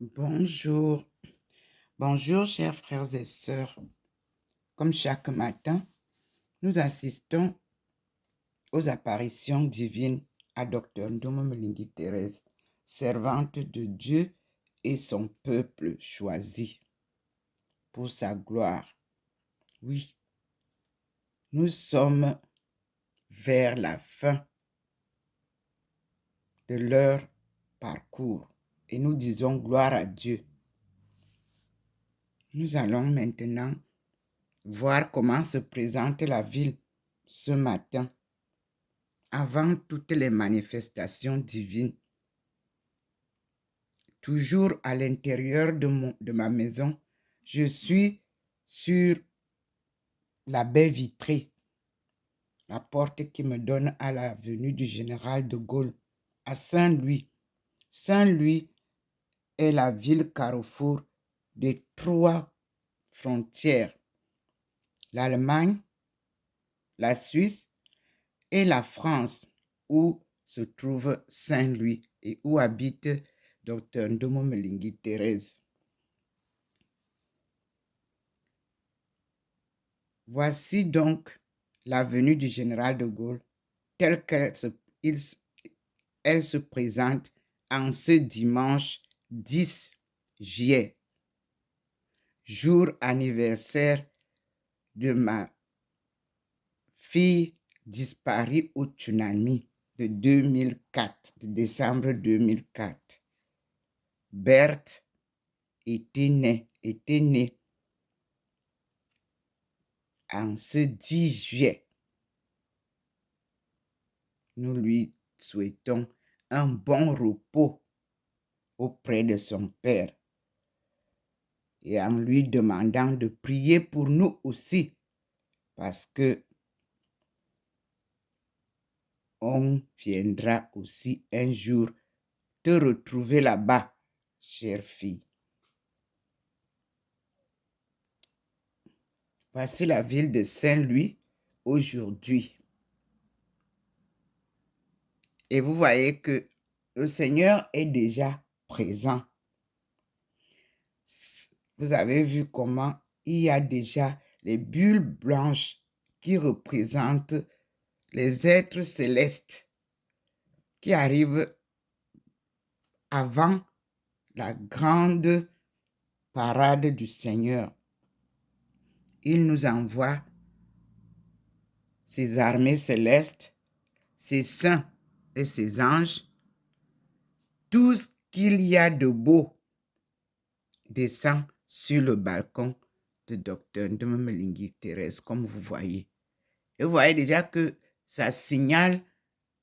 Bonjour, bonjour chers frères et sœurs. Comme chaque matin, nous assistons aux apparitions divines à Dr Ndomo Mlingi Thérèse, servante de Dieu et son peuple choisi pour sa gloire. Oui, nous sommes vers la fin de leur parcours et nous disons gloire à Dieu. Nous allons maintenant voir comment se présente la ville ce matin, avant toutes les manifestations divines. Toujours à l'intérieur de ma maison, je suis sur la baie vitrée, la porte qui me donne à l'avenue du Général de Gaulle, à Saint-Louis. Saint-Louis est la ville carrefour des 3 frontières, l'Allemagne, la Suisse et la France, où se trouve Saint-Louis et où habite Dr Ndomo Mlingi Thérèse. Voici donc l'avenue du Général de Gaulle telle qu'elle se présente en ce dimanche 10 juillet, jour anniversaire de ma fille disparue au tsunami de 2004, de décembre 2004. Berthe était née en ce 10 juillet. Nous lui souhaitons un bon repos auprès de son Père et en lui demandant de prier pour nous aussi, parce que on viendra aussi un jour te retrouver là-bas, chère fille. Voici la ville de Saint-Louis aujourd'hui. Et vous voyez que le Seigneur est déjà présent. Vous avez vu comment il y a déjà les bulles blanches qui représentent les êtres célestes qui arrivent avant la grande parade du Seigneur. Il nous envoie ses armées célestes, ses saints et ses anges. Tout ce qu'il y a de beau descend sur le balcon de Dr Ndomo Mlingi Thérèse, comme vous voyez. Et vous voyez déjà que ça signale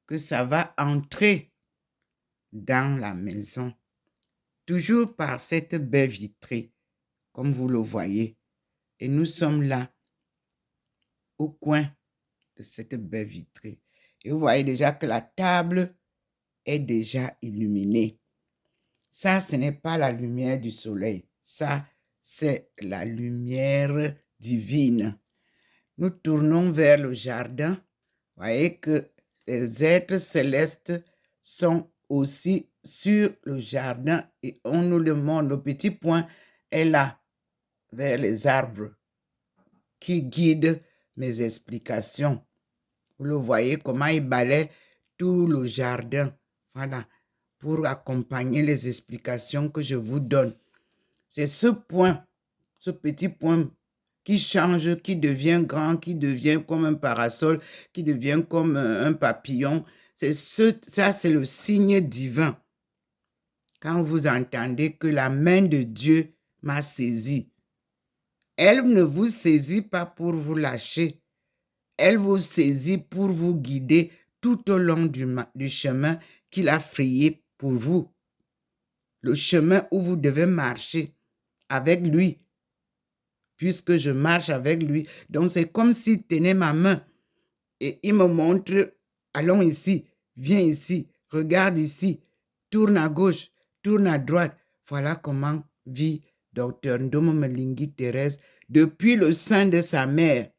que ça va entrer dans la maison, toujours par cette baie vitrée, comme vous le voyez. Et nous sommes là, au coin de cette baie vitrée. Et vous voyez déjà que la table est déjà illuminée. Ça, ce n'est pas la lumière du soleil. Ça, c'est la lumière divine. Nous tournons vers le jardin. Vous voyez que les êtres célestes sont aussi sur le jardin et on nous le montre. Le petit point est là, vers les arbres, qui guident mes explications. Vous le voyez comment il balaie tout le jardin. Voilà, pour accompagner les explications que je vous donne. C'est ce point, ce petit point qui change, qui devient grand, qui devient comme un parasol, qui devient comme un papillon. Ça, c'est le signe divin. Quand vous entendez que la main de Dieu m'a saisi, elle ne vous saisit pas pour vous lâcher. Elle vous saisit pour vous guider tout au long du chemin qu'il a frayé pour vous. Le chemin où vous devez marcher avec lui, puisque je marche avec lui. Donc, c'est comme s'il tenait ma main et il me montre, allons ici, viens ici, regarde ici, tourne à gauche, tourne à droite. Voilà comment vit Dr Ndomo Mlingi Thérèse depuis le sein de sa mère.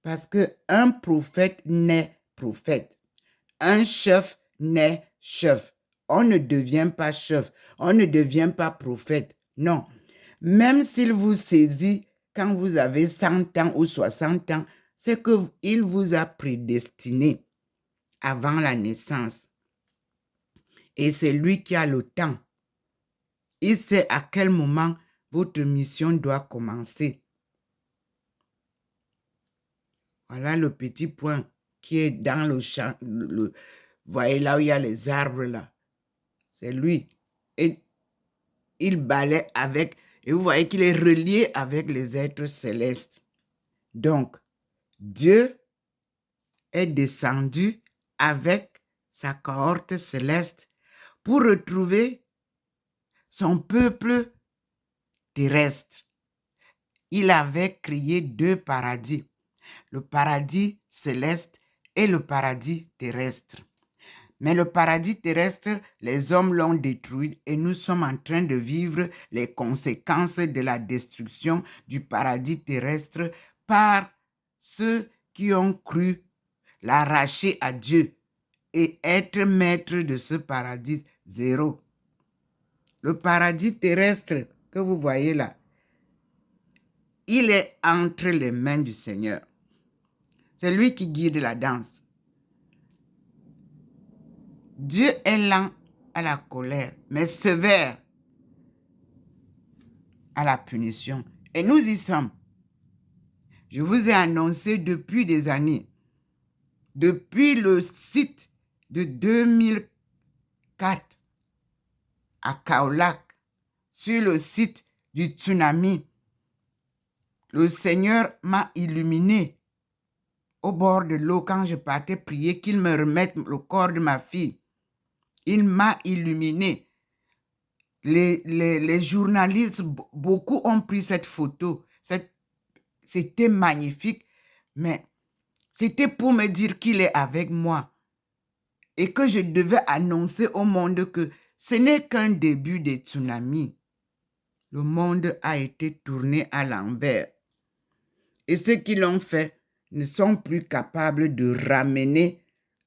Parce qu'un prophète naît prophète, un chef naît chef. On ne devient pas chef, on ne devient pas prophète. Non. Même s'il vous saisit quand vous avez 100 ans ou 60 ans, c'est qu'il vous a prédestiné avant la naissance. Et c'est lui qui a le temps. Il sait à quel moment votre mission doit commencer. Voilà le petit point qui est dans le champ. Voyez là où il y a les arbres là. C'est lui. Et il balaie avec, et vous voyez qu'il est relié avec les êtres célestes. Donc, Dieu est descendu avec sa cohorte céleste pour retrouver son peuple terrestre. Il avait créé 2 paradis, le paradis céleste et le paradis terrestre. Mais le paradis terrestre, les hommes l'ont détruit et nous sommes en train de vivre les conséquences de la destruction du paradis terrestre par ceux qui ont cru l'arracher à Dieu et être maître de ce paradis zéro. Le paradis terrestre que vous voyez là, il est entre les mains du Seigneur. C'est lui qui guide la danse. Dieu est lent à la colère, mais sévère à la punition. Et nous y sommes. Je vous ai annoncé depuis des années, depuis le site de 2004 à Kaolack, sur le site du tsunami, le Seigneur m'a illuminé au bord de l'eau quand je partais prier qu'il me remette le corps de ma fille. Il m'a illuminé. Les journalistes, beaucoup ont pris cette photo. C'était magnifique, mais c'était pour me dire qu'il est avec moi et que je devais annoncer au monde que ce n'est qu'un début des tsunamis. Le monde a été tourné à l'envers. Et ceux qui l'ont fait ne sont plus capables de ramener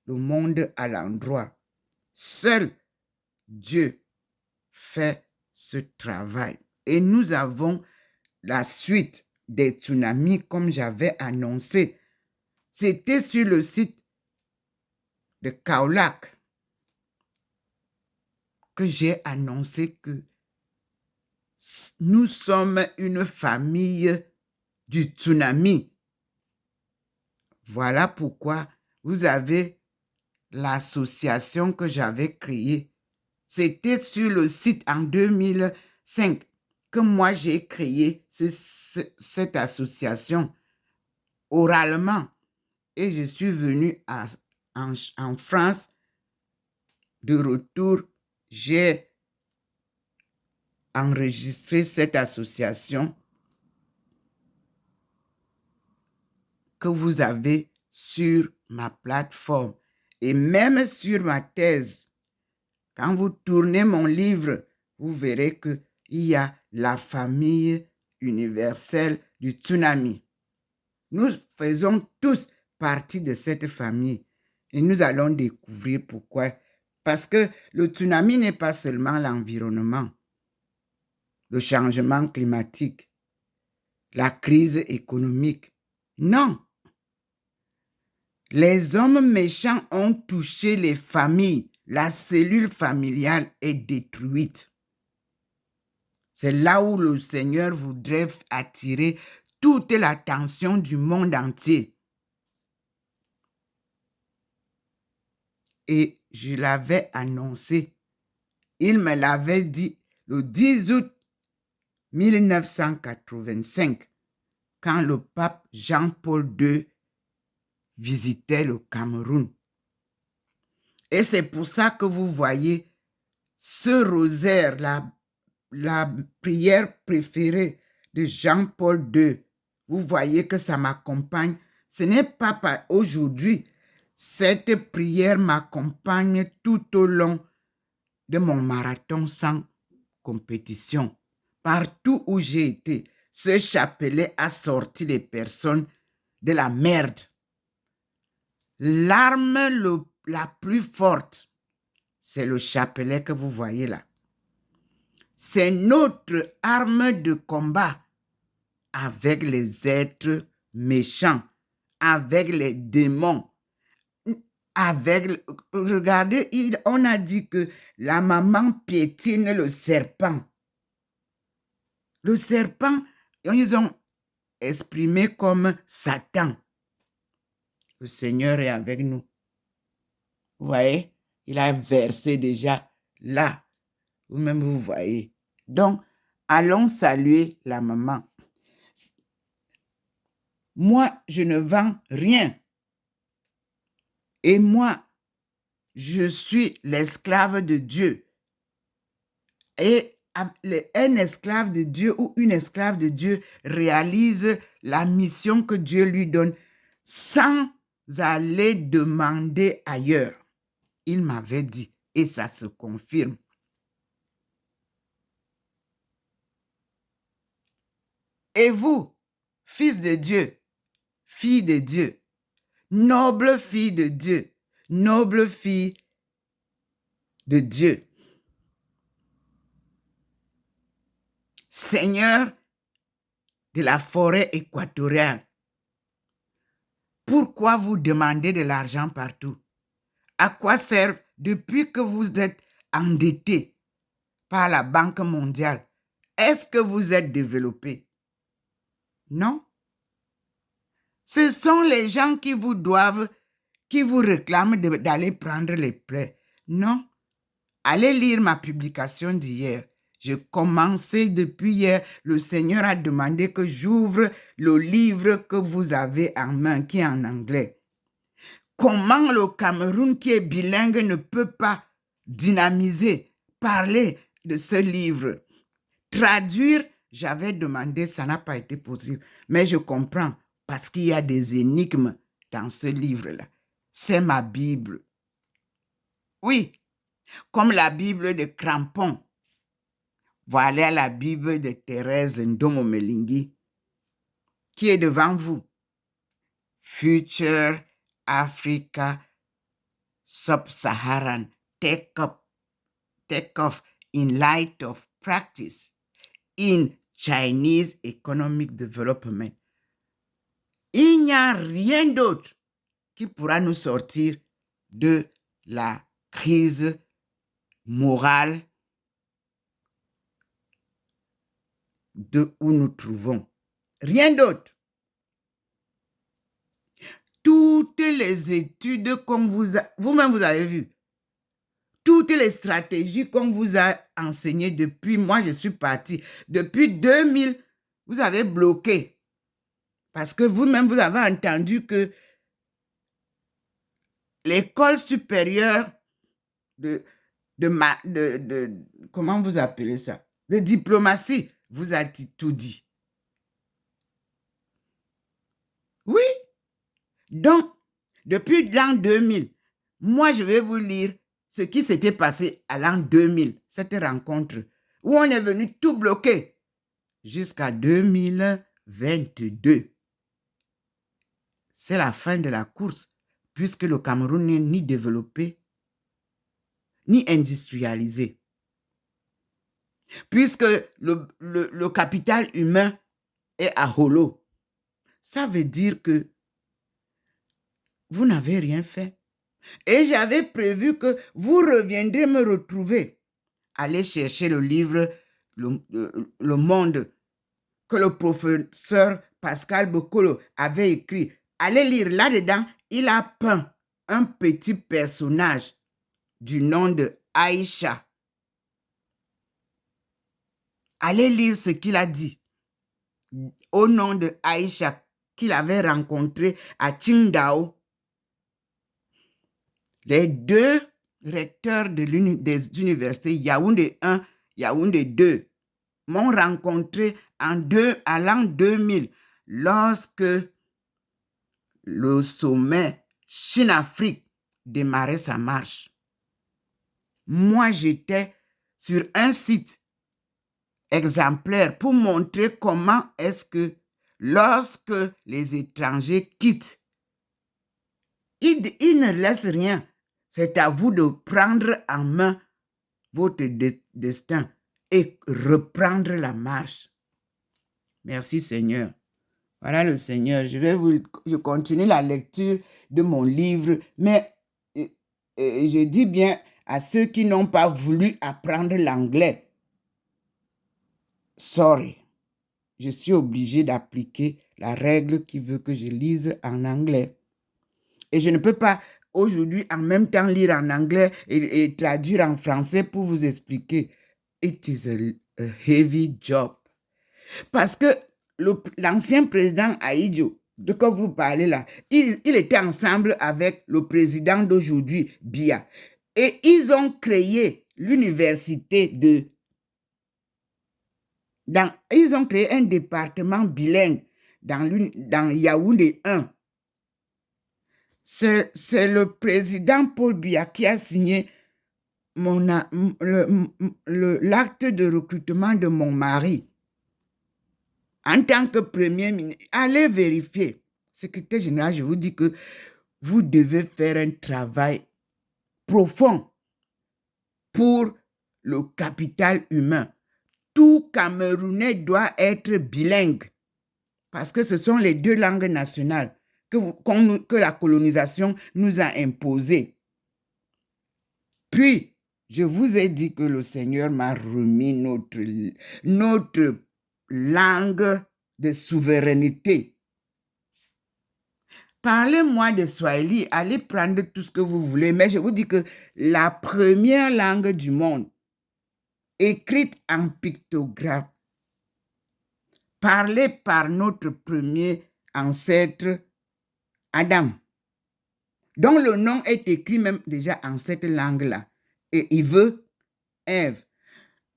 le monde à l'endroit. Seul Dieu fait ce travail. Et nous avons la suite des tsunamis comme j'avais annoncé. C'était sur le site de Kaolack que j'ai annoncé que nous sommes une famille du tsunami. Voilà pourquoi vous avez l'association que j'avais créée. C'était sur le site en 2005 que moi j'ai créé cette association oralement. Et je suis venu en France. De retour, j'ai enregistré cette association que vous avez sur ma plateforme et même sur ma thèse. Quand vous tournez mon livre, vous verrez qu'il y a la famille universelle du tsunami. Nous faisons tous partie de cette famille et nous allons découvrir pourquoi. Parce que le tsunami n'est pas seulement l'environnement, le changement climatique, la crise économique. Non. Les hommes méchants ont touché les familles. La cellule familiale est détruite. C'est là où le Seigneur voudrait attirer toute l'attention du monde entier. Et je l'avais annoncé. Il me l'avait dit le 10 août 1985, quand le pape Jean-Paul II visitait le Cameroun. Et c'est pour ça que vous voyez ce rosaire, la prière préférée de Jean-Paul II. Vous voyez que ça m'accompagne. Ce n'est pas aujourd'hui. Cette prière m'accompagne tout au long de mon marathon sans compétition. Partout où j'ai été, ce chapelet a sorti les personnes de la merde. L'arme la plus forte, c'est le chapelet que vous voyez là. C'est notre arme de combat avec les êtres méchants, avec les démons, avec... Regardez, on a dit que la maman piétine le serpent. Le serpent, ils ont exprimé comme Satan. Le Seigneur est avec nous. Vous voyez, il a versé déjà là. Vous-même, vous voyez. Donc, allons saluer la maman. Moi, je ne vends rien. Et moi, je suis l'esclave de Dieu. Et un esclave de Dieu ou une esclave de Dieu réalise la mission que Dieu lui donne sans aller demander ailleurs. Il m'avait dit, et ça se confirme. Et vous, fils de Dieu, fille de Dieu, noble fille de Dieu, noble fille de Dieu, Seigneur de la forêt équatoriale, pourquoi vous demandez de l'argent partout? À quoi sert, depuis que vous êtes endetté par la Banque mondiale, est-ce que vous êtes développé? Non. Ce sont les gens qui vous doivent, qui vous réclament d'aller prendre les plaies. Non. Allez lire ma publication d'hier. Je commençais depuis hier. Le Seigneur a demandé que j'ouvre le livre que vous avez en main, qui est en anglais. Comment le Cameroun, qui est bilingue, ne peut pas dynamiser, parler de ce livre? Traduire, j'avais demandé, ça n'a pas été possible. Mais je comprends, parce qu'il y a des énigmes dans ce livre-là. C'est ma Bible. Oui, comme la Bible de Crampon. Voilà la Bible de Thérèse Ndomo-Melingi, qui est devant vous. Future Africa Sub-Saharan Take Off in Light of Practice in Chinese Economic Development. Il n'y a rien d'autre qui pourra nous sortir de la crise morale où nous trouvons. Rien d'autre. Toutes les études comme vous-même vous avez vu, toutes les stratégies qu'on vous a enseignées depuis, moi je suis partie, depuis 2000, vous avez bloqué. Parce que vous-même vous avez entendu que l'école supérieure comment vous appelez ça? De diplomatie vous a tout dit. Oui. Donc, depuis l'an 2000, moi, je vais vous lire ce qui s'était passé à l'an 2000, cette rencontre, où on est venu tout bloquer jusqu'à 2022. C'est la fin de la course, puisque le Cameroun n'est ni développé, ni industrialisé. Puisque le capital humain est à holo. Ça veut dire que vous n'avez rien fait. Et j'avais prévu que vous reviendrez me retrouver. Allez chercher le livre Le Monde que le professeur Pascal Bokolo avait écrit. Allez lire là-dedans. Il a peint un petit personnage du nom de Aïcha. Allez lire ce qu'il a dit au nom de Aïcha qu'il avait rencontré à Qingdao. Les deux recteurs des universités Yaoundé 1, Yaoundé 2 m'ont rencontré à l'an 2000 lorsque le sommet Chine-Afrique démarrait sa marche. Moi, j'étais sur un site exemplaire pour montrer comment est-ce que lorsque les étrangers quittent, ils ne laissent rien. C'est à vous de prendre en main votre destin et reprendre la marche. Merci Seigneur. Voilà le Seigneur. Je continue la lecture de mon livre, mais je dis bien à ceux qui n'ont pas voulu apprendre l'anglais. Sorry. Je suis obligé d'appliquer la règle qui veut que je lise en anglais. Et je ne peux pas aujourd'hui en même temps lire en anglais et traduire en français pour vous expliquer. It is a heavy job. Parce que l'ancien président Ahidjo, de quoi vous parlez là, il était ensemble avec le président d'aujourd'hui, Biya. Et ils ont créé l'université ils ont créé un département bilingue dans Yaoundé 1. C'est le président Paul Biya qui a signé l'acte de recrutement de mon mari. En tant que premier ministre, allez vérifier. Secrétaire général, je vous dis que vous devez faire un travail profond pour le capital humain. Tout Camerounais doit être bilingue parce que ce sont les deux langues nationales que la colonisation nous a imposées. Puis, je vous ai dit que le Seigneur m'a remis notre langue de souveraineté. Parlez-moi de Swahili, allez prendre tout ce que vous voulez, mais je vous dis que la première langue du monde, écrite en pictogramme, parlée par notre premier ancêtre, Adam, dont le nom est écrit même déjà en cette langue-là, et il veut Ève,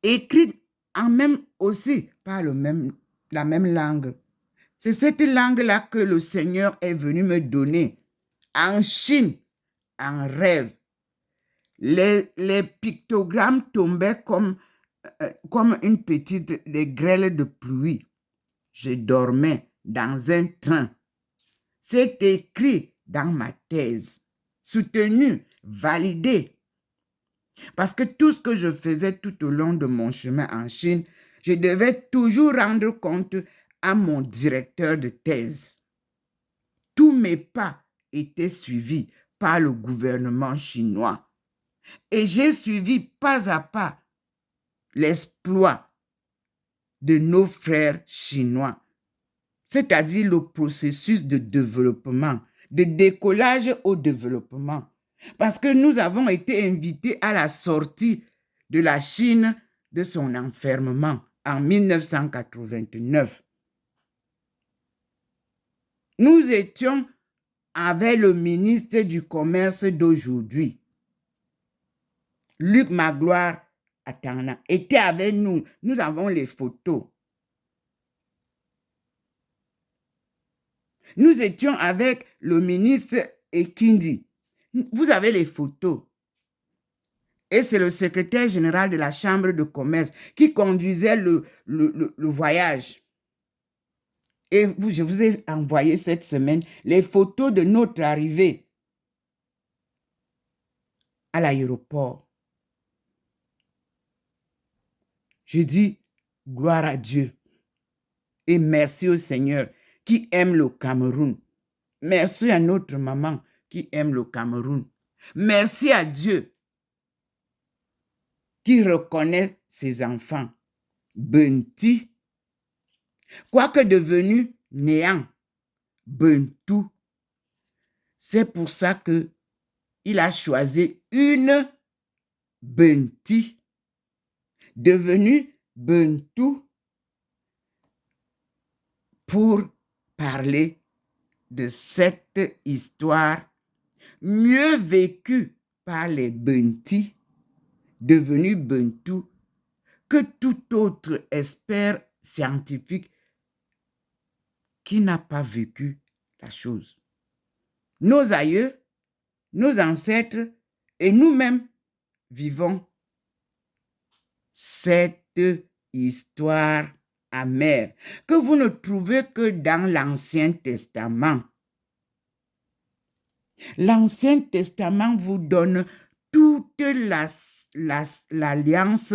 écrite en même aussi par la même langue. C'est cette langue-là que le Seigneur est venu me donner en Chine, en rêve. Les pictogrammes tombaient comme une petite des grêles de pluie. Je dormais dans un train. C'est écrit dans ma thèse, soutenu, validé. Parce que tout ce que je faisais tout au long de mon chemin en Chine, je devais toujours rendre compte à mon directeur de thèse. Tous mes pas étaient suivis par le gouvernement chinois. Et j'ai suivi pas à pas l'exploit de nos frères chinois, c'est-à-dire le processus de développement, de décollage au développement. Parce que nous avons été invités à la sortie de la Chine de son enfermement en 1989. Nous étions avec le ministre du Commerce d'aujourd'hui, Luc Magloire Atana, était avec nous. Nous avons les photos. Nous étions avec le ministre Ekindi. Vous avez les photos. Et c'est le secrétaire général de la Chambre de commerce qui conduisait le voyage. Et je vous ai envoyé cette semaine les photos de notre arrivée à l'aéroport. Je dis gloire à Dieu et merci au Seigneur qui aime le Cameroun. Merci à notre maman qui aime le Cameroun. Merci à Dieu qui reconnaît ses enfants. Benti, quoique devenu néant, Bentou. C'est pour ça que il a choisi une Benti, devenue Bentou, pour parler de cette histoire mieux vécue par les Benti, devenus Bentou, que tout autre expert scientifique qui n'a pas vécu la chose. Nos aïeux, nos ancêtres et nous-mêmes vivons cette histoire amère que vous ne trouvez que dans l'Ancien Testament. L'Ancien Testament vous donne toute l'alliance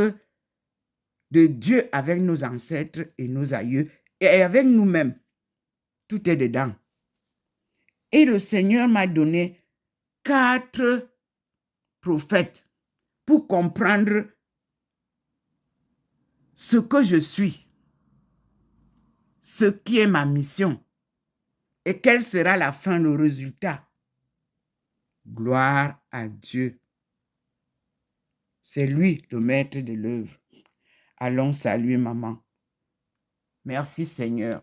de Dieu avec nos ancêtres et nos aïeux et avec nous-mêmes. Tout est dedans. Et le Seigneur m'a donné 4 prophètes pour comprendre ce que je suis, ce qui est ma mission et quelle sera la fin, le résultat. Gloire à Dieu. C'est lui le maître de l'œuvre. Allons saluer maman. Merci Seigneur.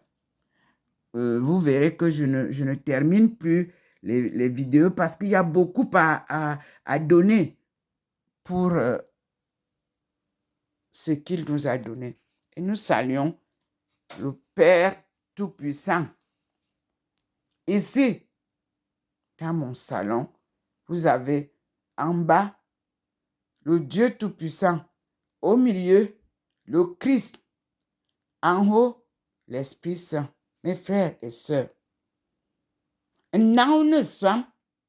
Vous verrez que je ne termine plus les vidéos parce qu'il y a beaucoup à donner pour ce qu'il nous a donné. Et nous saluons le Père Tout-Puissant. Ici, dans mon salon, vous avez en bas le Dieu Tout-Puissant. Au milieu, le Christ. En haut, l'Esprit Saint. Mes frères et sœurs. Naune swam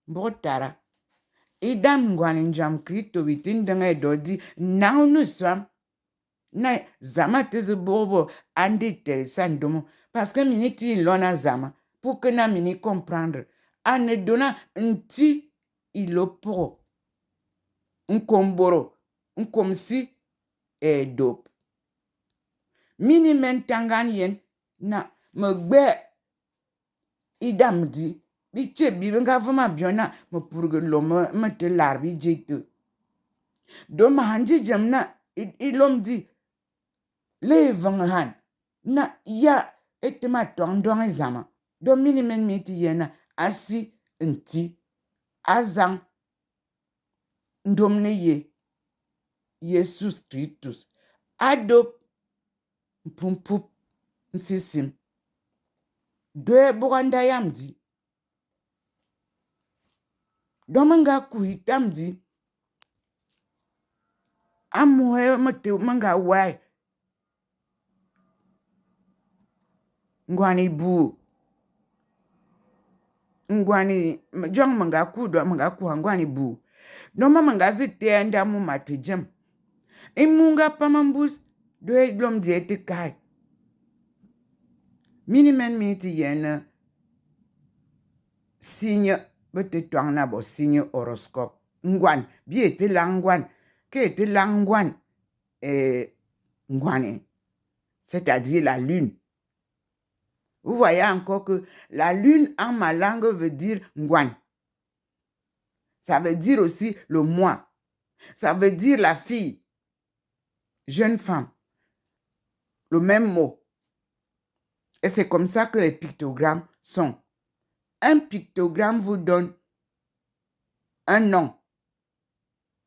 botara. Idam ngwaninjam krito witin danga dodi naune swam. Na zama teze bobo andi interesant domo. Parce que miniti lona zama. Pour que na mini comprendre. Ane dona nti iloporo. Nkomboro. Nkomsi dop. Mini mentangan yen na megbe idam di. Biche bibenga vama biona me purge lome me te larbi jete. Do ma hanji jamna ilom di le vangan na ya etema tondong zama. Do mini men miti yena asi nti azang ndomne ye Jesus Christus adop pumpup nsisim. Dwe buganda yamdi. Domanga kuhitamdi. Amuhe mate manga wai. Ngwani bu. Ngwani jong manga kudo manga kuha ngwani bu. Doma manga zite anda mu matijem. Imunga pamambus dwe lom diete kai. Minimen miti yen signe bete twang na bo signe horoscope. Ngwan bi ete langwan ke ete langwan ngwani, c'est-à-dire la lune. Vous voyez encore que la lune en ma langue veut dire ngwan. Ça veut dire aussi le mois. Ça veut dire la fille, jeune femme. Le même mot. Et c'est comme ça que les pictogrammes sont. Un pictogramme vous donne un nom,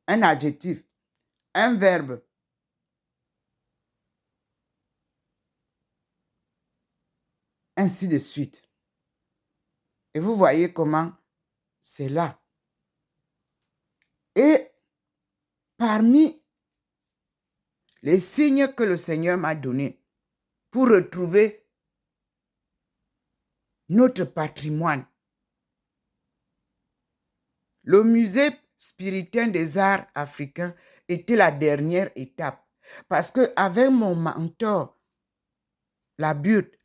un adjectif, un verbe. Ainsi de suite. Et vous voyez comment c'est là. Et parmi les signes que le Seigneur m'a donnés pour retrouver notre patrimoine, le musée spirituel des arts africains était la dernière étape. Parce qu'avec mon mentor, la Butte,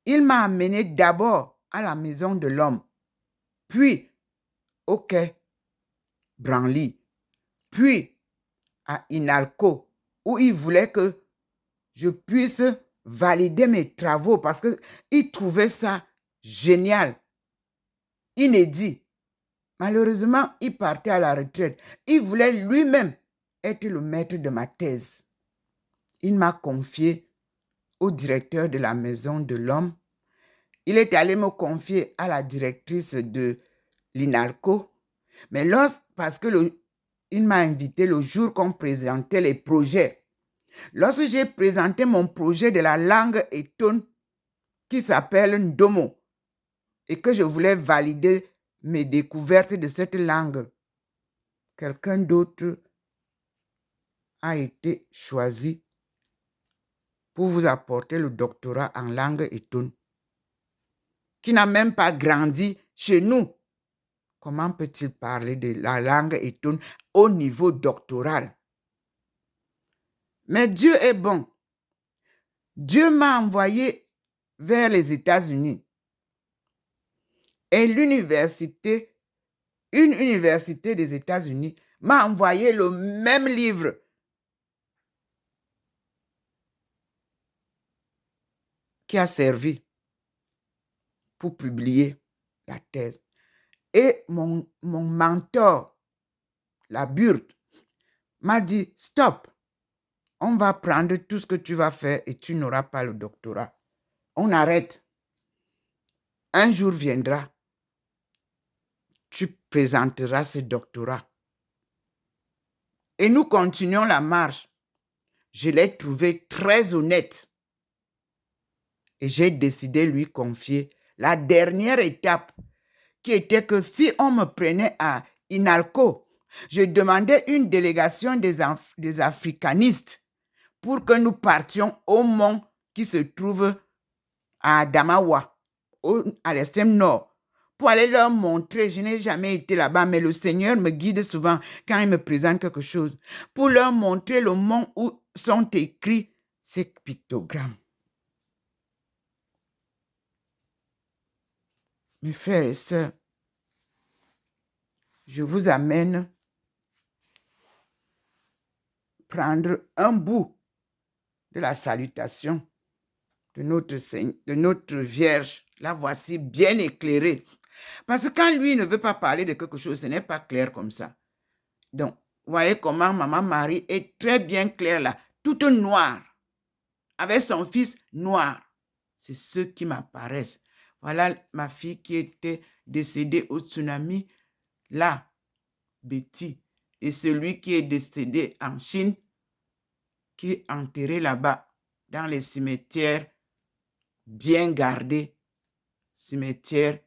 il m'a amené d'abord à la maison de l'homme, puis au quai Branly, puis à Inalco, où il voulait que je puisse valider mes travaux parce qu'il trouvait ça génial, inédit. Malheureusement, il partait à la retraite. Il voulait lui-même être le maître de ma thèse. Il m'a confié au directeur de la maison de l'homme. Il est allé me confier à la directrice de l'INALCO. Mais parce que il m'a invité le jour qu'on présentait les projets. Lorsque j'ai présenté mon projet de la langue Etone qui s'appelle Ndomo et que je voulais valider mes découvertes de cette langue, quelqu'un d'autre a été choisi pour vous apporter le doctorat en langue Etone, qui n'a même pas grandi chez nous, comment peut-il parler de la langue Ethone au niveau doctoral? Mais Dieu est bon. Dieu m'a envoyé vers les États-Unis. Et une université des États-Unis m'a envoyé le même livre qui a servi pour publier la thèse. Et mon mentor, la Burde, m'a dit, stop, on va prendre tout ce que tu vas faire et tu n'auras pas le doctorat. On arrête. Un jour viendra, tu présenteras ce doctorat. Et nous continuons la marche. Je l'ai trouvé très honnête. Et j'ai décidé de lui confier la dernière étape, qui était que si on me prenait à INALCO, je demandais une délégation des africanistes pour que nous partions au mont qui se trouve à Adamawa, à l'extrême nord, pour aller leur montrer. Je n'ai jamais été là-bas, mais le Seigneur me guide souvent quand il me présente quelque chose, pour leur montrer le mont où sont écrits ces pictogrammes. Mes frères et sœurs, je vous amène prendre un bout de la salutation de notre Vierge. La voici bien éclairée. Parce que quand lui ne veut pas parler de quelque chose, ce n'est pas clair comme ça. Donc, voyez comment Maman Marie est très bien claire là, toute noire, avec son fils noir. C'est ceux qui m'apparaissent. Voilà ma fille qui était décédée au tsunami, là, Betty. Et celui qui est décédé en Chine, qui est enterré là-bas, dans les cimetières bien gardés, cimetières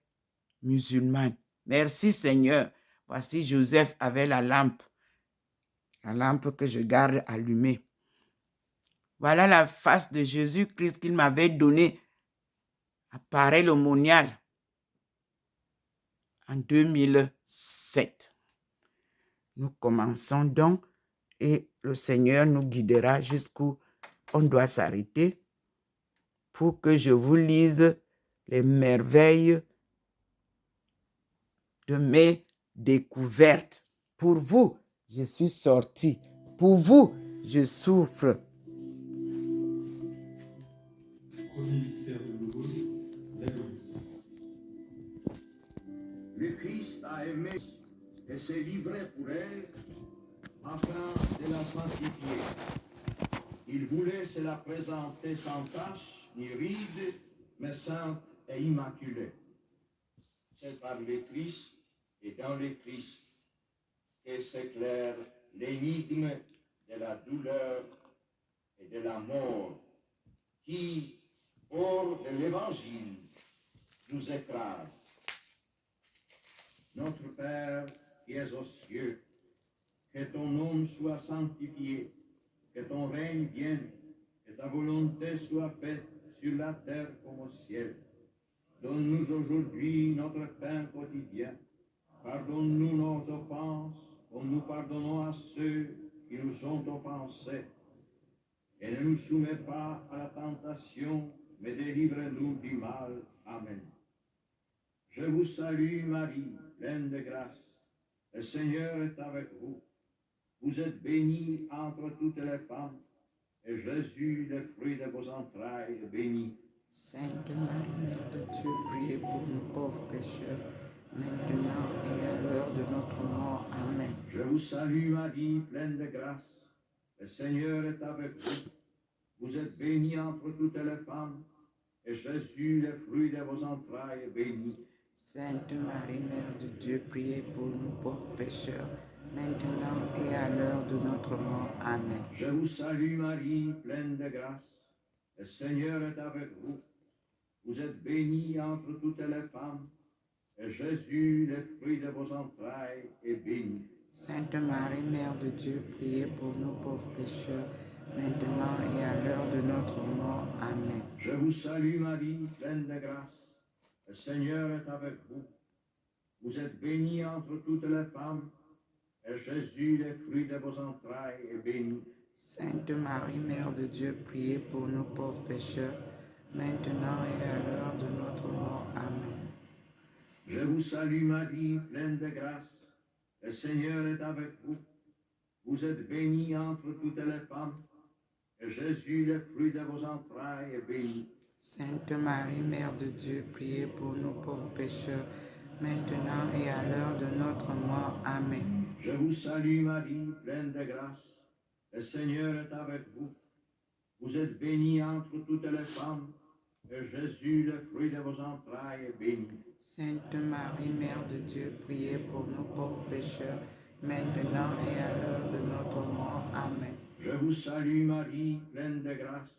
musulmans. Merci Seigneur. Voici Joseph avec la lampe que je garde allumée. Voilà la face de Jésus-Christ qu'il m'avait donnée à Paray le Monial en 2007. Nous commençons donc et le Seigneur nous guidera jusqu'où on doit s'arrêter pour que je vous lise les merveilles de mes découvertes. Pour vous, je suis sorti. Pour vous, je souffre. Premier mystère douloureux, l'agonie. Le Christ a aimé et s'est livré pour elle afin de la sanctifier. Il voulait se la présenter sans tache ni ride, mais sainte et immaculée. C'est par le Christ et dans le Christ que s'éclaire l'énigme de la douleur et de la mort qui, hors de l'Évangile, nous écrase. Notre Père qui es aux cieux, que ton nom soit sanctifié, que ton règne vienne, que ta volonté soit faite sur la terre comme au ciel. Donne-nous aujourd'hui notre pain quotidien. Pardonne-nous nos offenses, comme nous pardonnons à ceux qui nous ont offensés. Et ne nous soumets pas à la tentation, mais délivre-nous du mal. Amen. Je vous salue Marie, pleine de grâce. Le Seigneur est avec vous. Vous êtes bénie entre toutes les femmes, et Jésus, le fruit de vos entrailles, est béni. Sainte Marie, Mère de Dieu, priez pour nous pauvres pécheurs, maintenant et à l'heure de notre mort. Amen. Je vous salue Marie, pleine de grâce. Le Seigneur est avec vous. Vous êtes bénie entre toutes les femmes, et Jésus, le fruit de vos entrailles, est béni. Sainte Marie, Mère de Dieu, priez pour nous pauvres pécheurs, maintenant et à l'heure de notre mort. Amen. Je vous salue Marie, pleine de grâce. Le Seigneur est avec vous. Vous êtes bénie entre toutes les femmes, et Jésus, le fruit de vos entrailles, est béni. Sainte Marie, Mère de Dieu, priez pour nous pauvres pécheurs, maintenant et à l'heure de notre mort. Amen. Je vous salue Marie, pleine de grâce. Le Seigneur est avec vous. Vous êtes bénie entre toutes les femmes, et Jésus, le fruit de vos entrailles, est béni. Sainte Marie, Mère de Dieu, priez pour nous pauvres pécheurs, maintenant et à l'heure de notre mort. Amen. Je vous salue Marie, pleine de grâce. Le Seigneur est avec vous. Vous êtes bénie entre toutes les femmes, et Jésus, le fruit de vos entrailles, est béni. Sainte Marie, Mère de Dieu, priez pour nous pauvres pécheurs, maintenant et à l'heure de notre mort. Amen. Je vous salue Marie, pleine de grâce. Le Seigneur est avec vous. Vous êtes bénie entre toutes les femmes, et Jésus, le fruit de vos entrailles, est béni. Sainte Marie, Mère de Dieu, priez pour nous pauvres pécheurs, maintenant et à l'heure de notre mort. Amen. Je vous salue Marie, pleine de grâce.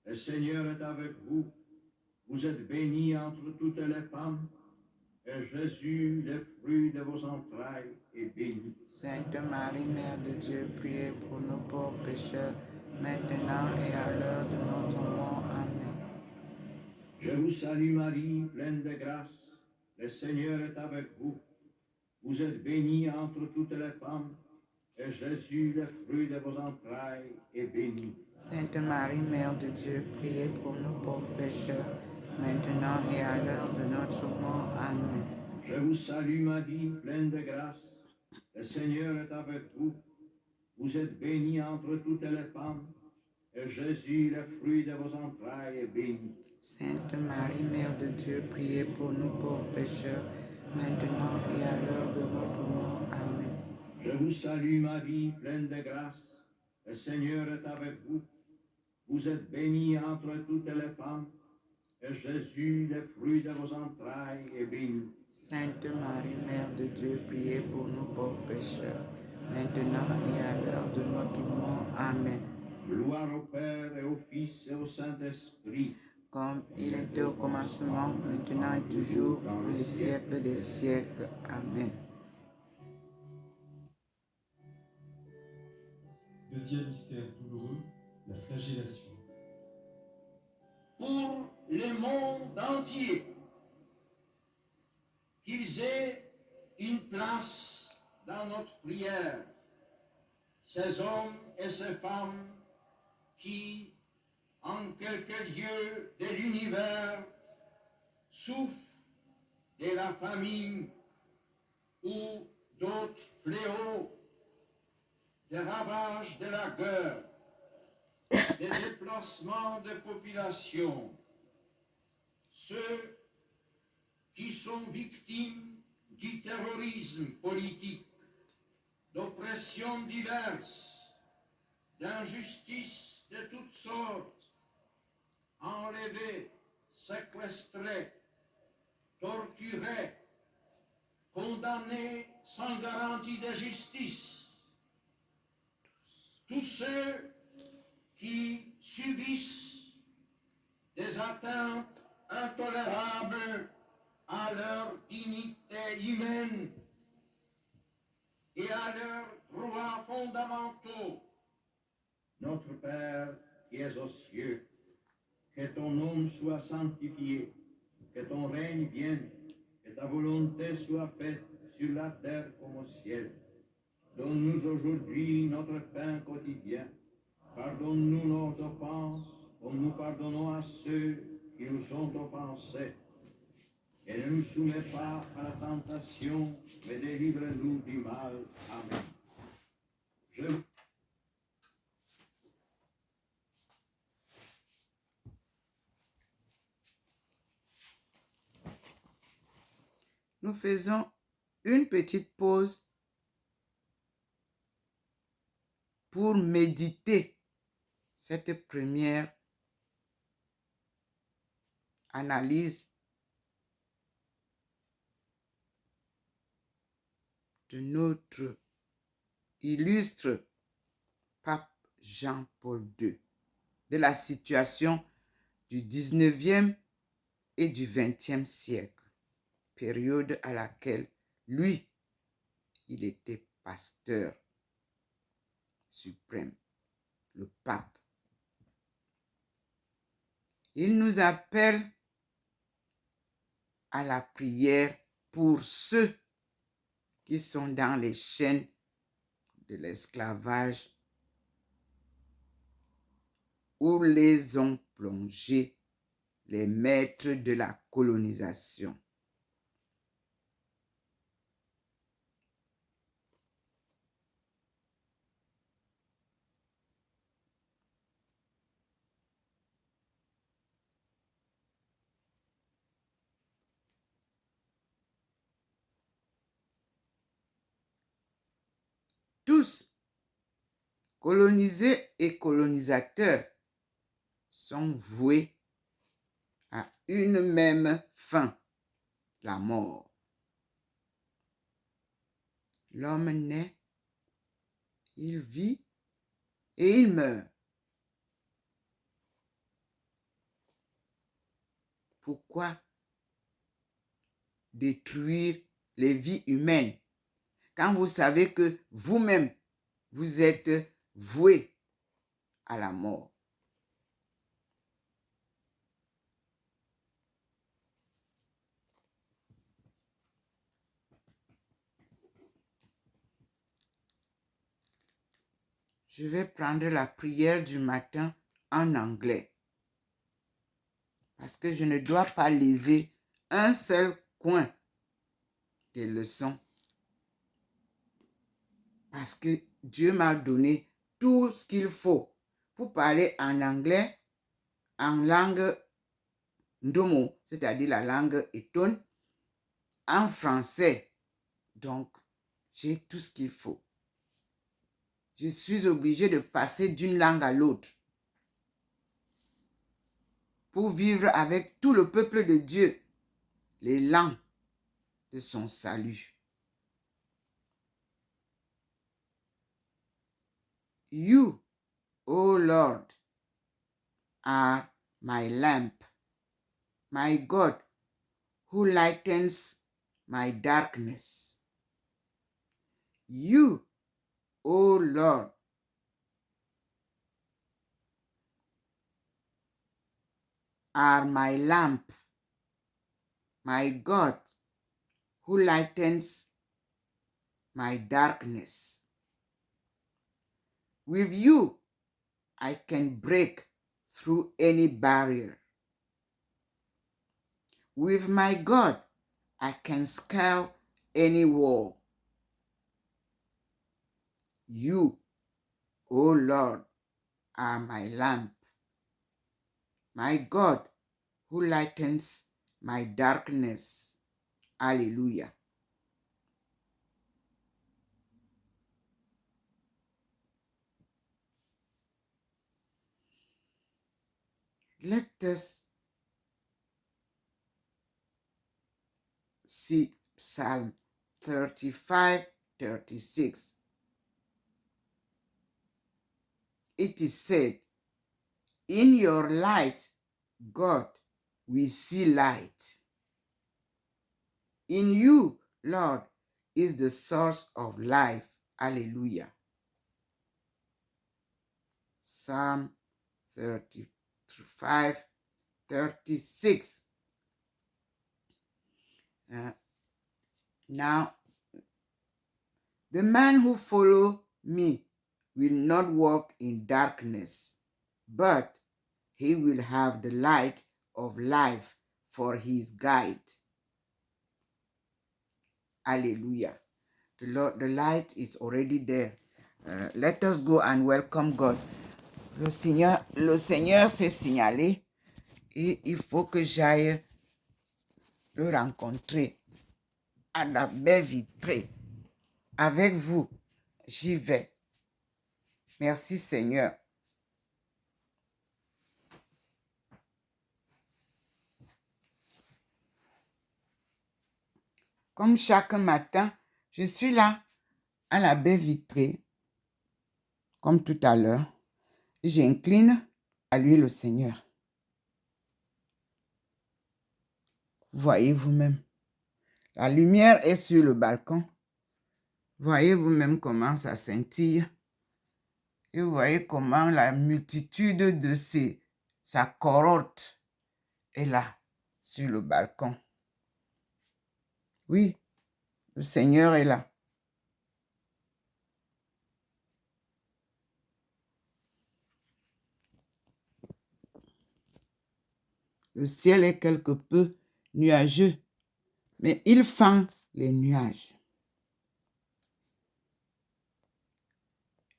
Le Seigneur est avec vous. Vous êtes bénie entre toutes les femmes, et Jésus, le fruit de vos entrailles, est béni. Sainte Marie, Mère de Dieu, priez pour nous pauvres pécheurs, maintenant et à l'heure de notre mort. Amen. Je vous salue Marie, pleine de grâce. Le Seigneur est avec vous. Vous êtes bénie entre toutes les femmes, et Jésus, le fruit de vos entrailles, est béni. Sainte Marie, Mère de Dieu, priez pour nous pauvres pécheurs, maintenant et à l'heure de notre mort. Amen. Je vous salue Marie, pleine de grâce. Le Seigneur est avec vous. Vous êtes bénie entre toutes les femmes, et Jésus, le fruit de vos entrailles, est béni. Sainte Marie, Mère de Dieu, priez pour nous pauvres pécheurs, maintenant et à l'heure de notre mort. Amen. Je vous salue Marie, pleine de grâce. Le Seigneur est avec vous. Vous êtes bénie entre toutes les femmes, et Jésus, le fruit de vos entrailles, est béni. Sainte Marie, Mère de Dieu, priez pour nous pauvres pécheurs, maintenant et à l'heure de notre mort. Amen. Gloire au Père et au Fils et au Saint-Esprit. Comme il était au commencement, maintenant et toujours, pour les siècles des siècles. Amen. Deuxième mystère douloureux, la flagellation. Pour le monde entier, qu'ils aient une place dans notre prière, ces hommes et ces femmes qui, en quelques lieux de l'univers, souffrent de la famine ou d'autres fléaux, des ravages de la guerre, des déplacements de population, ceux qui sont victimes du terrorisme politique, d'oppressions diverses, d'injustices de toutes sortes, enlevés, séquestrés, torturés, condamnés sans garantie de justice, tous ceux qui subissent des atteintes intolérables à leur dignité humaine et à leurs droits fondamentaux. Notre Père qui es aux cieux, que ton nom soit sanctifié, que ton règne vienne, que ta volonté soit faite sur la terre comme au ciel. Donne-nous aujourd'hui notre pain quotidien. Pardonne-nous nos offenses, comme nous pardonnons à ceux qui nous ont offensés. Et ne nous soumets pas à la tentation, mais délivre-nous du mal. Amen. Nous faisons une petite pause pour méditer cette première analyse de notre illustre pape Jean-Paul II, de la situation du 19e et du 20e siècle, période à laquelle lui, il était pasteur suprême, le pape. Il nous appelle à la prière pour ceux qui sont dans les chaînes de l'esclavage où les ont plongés les maîtres de la colonisation. Tous, colonisés et colonisateurs, sont voués à une même fin, la mort. L'homme naît, il vit et il meurt. Pourquoi détruire les vies humaines quand vous savez que vous-même, vous êtes voué à la mort? Je vais prendre la prière du matin en anglais parce que je ne dois pas léser un seul coin des leçons parce que Dieu m'a donné tout ce qu'il faut pour parler en anglais, en langue Ndomo, c'est-à-dire la langue Eton, en français. Donc, j'ai tout ce qu'il faut. Je suis obligée de passer d'une langue à l'autre pour vivre avec tout le peuple de Dieu l'élan de son salut. You, O Lord, are my lamp, my God, who lightens my darkness. You, O Lord, are my lamp, my God, who lightens my darkness. With you, I can break through any barrier. With my God, I can scale any wall. You, O Lord, are my lamp, my God, who lightens my darkness. Hallelujah. Let us see Psalm 35:36. It is said, in your light, God, we see light. In you, Lord, is the source of life. Hallelujah. Psalm 35:36. Now, the man who follows me will not walk in darkness, but he will have the light of life for his guide. Hallelujah. The light is already there. Let us go and welcome God. Le Seigneur s'est signalé et il faut que j'aille le rencontrer à la baie vitrée. Avec vous, j'y vais. Merci Seigneur. Comme chaque matin, je suis là à la baie vitrée, comme tout à l'heure, et j'incline à lui le Seigneur. Voyez vous-même. La lumière est sur le balcon. Voyez vous-même comment ça scintille. Et vous voyez comment la multitude de sa cohorte est là, sur le balcon. Oui, le Seigneur est là. Le ciel est quelque peu nuageux, mais il fend les nuages.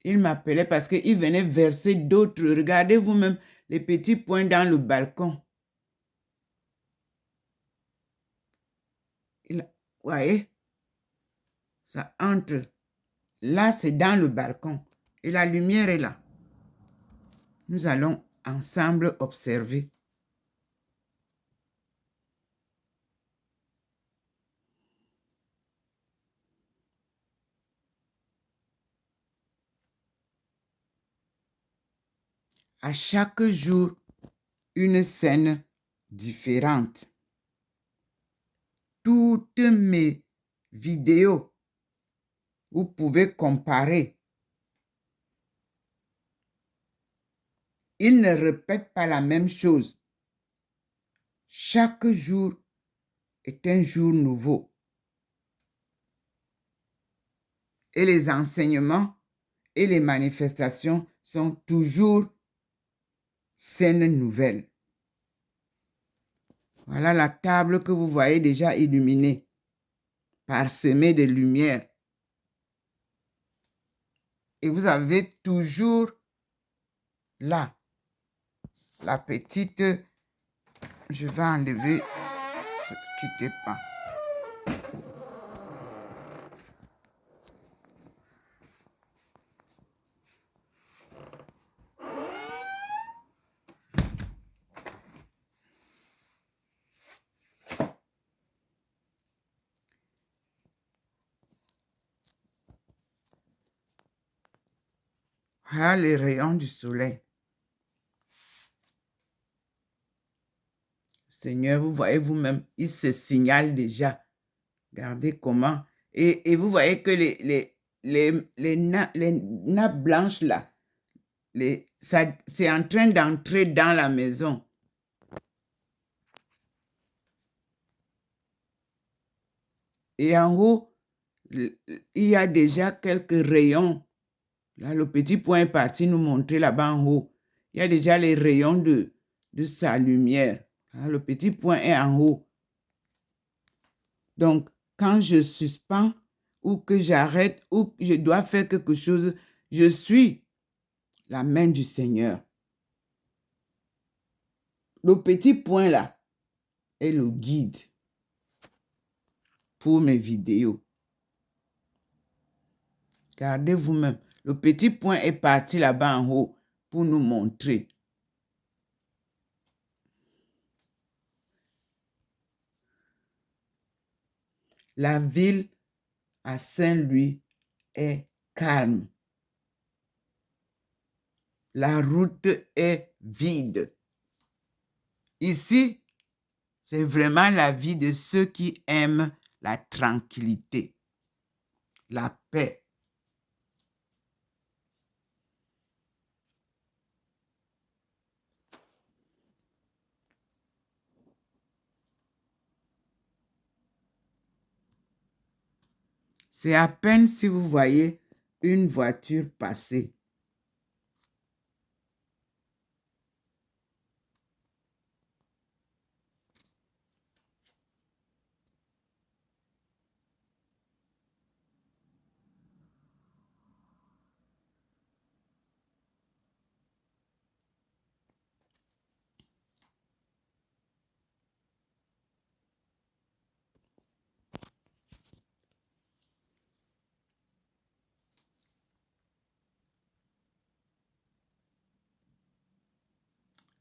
Il m'appelait parce qu'il venait verser d'autres. Regardez vous-même les petits points dans le balcon. Vous voyez, ça entre. Là, c'est dans le balcon. Et la lumière est là. Nous allons ensemble observer. À chaque jour, une scène différente. Toutes mes vidéos, vous pouvez comparer. Ils ne répètent pas la même chose. Chaque jour est un jour nouveau. Et les enseignements et les manifestations sont toujours scènes nouvelles. Voilà la table que vous voyez déjà illuminée, parsemée de lumière. Et vous avez toujours là la petite... Je vais enlever... Ne quittez pas. Voilà les rayons du soleil. Seigneur, vous voyez vous-même, il se signale déjà. Regardez comment. Et vous voyez que les nappes blanches là, c'est en train d'entrer dans la maison. Et en haut, il y a déjà quelques rayons. Là, le petit point est parti nous montrer là-bas en haut. Il y a déjà les rayons de sa lumière. Là, le petit point est en haut. Donc, quand je suspends ou que j'arrête ou que je dois faire quelque chose, je suis la main du Seigneur. Le petit point là est le guide pour mes vidéos. Regardez vous-même. Le petit point est parti là-bas en haut pour nous montrer. La ville à Saint-Louis est calme. La route est vide. Ici, c'est vraiment la vie de ceux qui aiment la tranquillité, la paix. C'est à peine si vous voyez une voiture passer.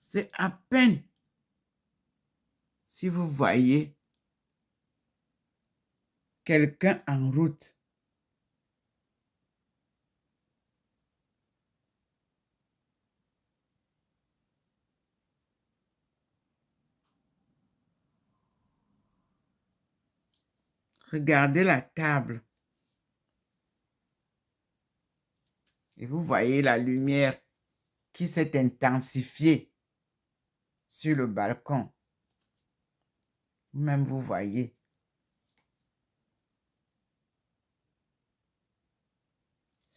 C'est à peine si vous voyez quelqu'un en route. Regardez la table. Et vous voyez la lumière qui s'est intensifiée sur le balcon. Vous-même, vous voyez.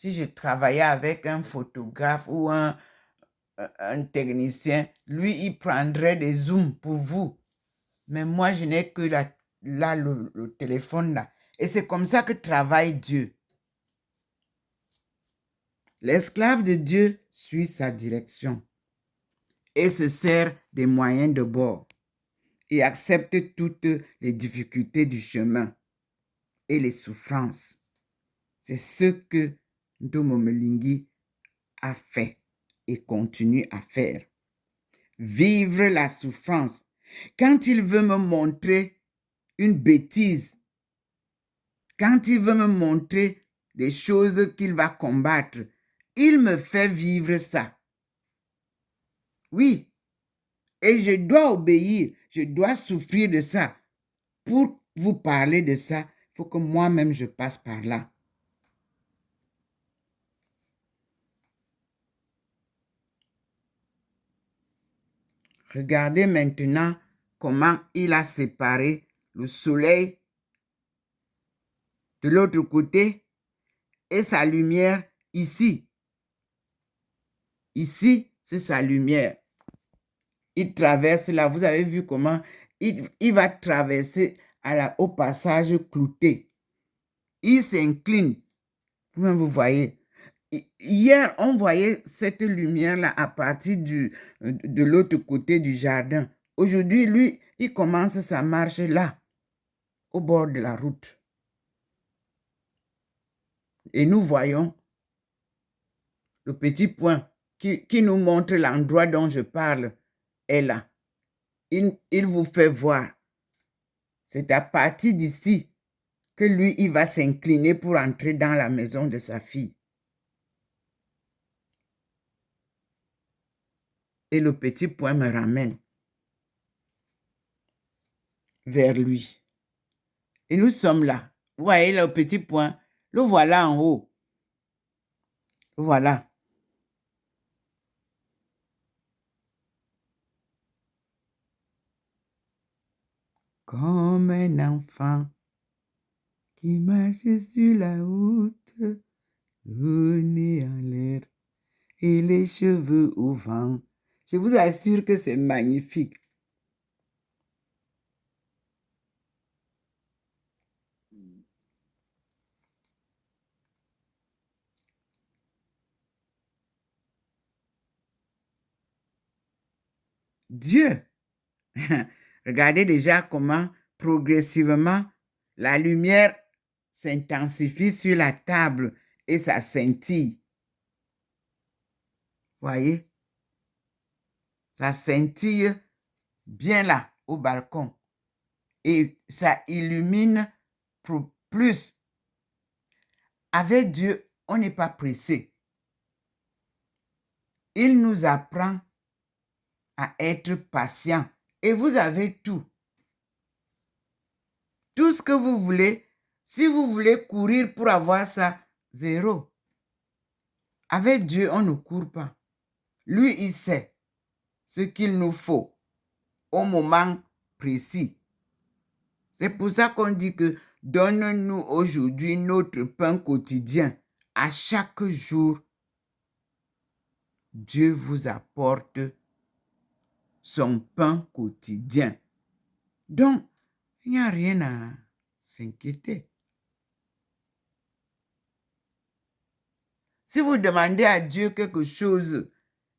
si je travaillais avec un photographe ou un technicien, lui, il prendrait des zooms pour vous. Mais moi, je n'ai que là, le téléphone là. Et c'est comme ça que travaille Dieu. L'esclave de Dieu suit sa direction et se sert des moyens de bord et accepte toutes les difficultés du chemin et les souffrances. C'est ce que Ndomo Melingi a fait et continue à faire. Vivre la souffrance. Quand il veut me montrer une bêtise, quand il veut me montrer des choses qu'il va combattre, il me fait vivre ça. Oui, et je dois obéir, je dois souffrir de ça. Pour vous parler de ça, il faut que moi-même je passe par là. Regardez maintenant comment il a séparé le soleil de l'autre côté et sa lumière ici. Ici, c'est sa lumière. Il traverse là. Vous avez vu comment il va traverser au passage clouté. Il s'incline. Vous-même, vous voyez. Hier, on voyait cette lumière-là à partir de l'autre côté du jardin. Aujourd'hui, lui, il commence sa marche là, au bord de la route. Et nous voyons le petit point qui nous montre l'endroit dont je parle est là. Il vous fait voir. C'est à partir d'ici que lui, il va s'incliner pour entrer dans la maison de sa fille. Et le petit point me ramène vers lui. Et nous sommes là. Vous voyez le petit point? Le voilà en haut. Voilà. Comme un enfant qui marche sur la route, le nez en l'air et les cheveux au vent. Je vous assure que c'est magnifique. Dieu, regardez déjà comment progressivement la lumière s'intensifie sur la table et ça scintille. Voyez? Ça scintille bien là, au balcon. Et ça illumine plus. Avec Dieu, on n'est pas pressé. Il nous apprend à être patient. Et vous avez tout. Tout ce que vous voulez. Si vous voulez courir pour avoir ça, zéro. Avec Dieu, on ne court pas. Lui, il sait ce qu'il nous faut au moment précis. C'est pour ça qu'on dit que donne-nous aujourd'hui notre pain quotidien. À chaque jour, Dieu vous apporte son pain quotidien. Donc, il n'y a rien à s'inquiéter. Si vous demandez à Dieu quelque chose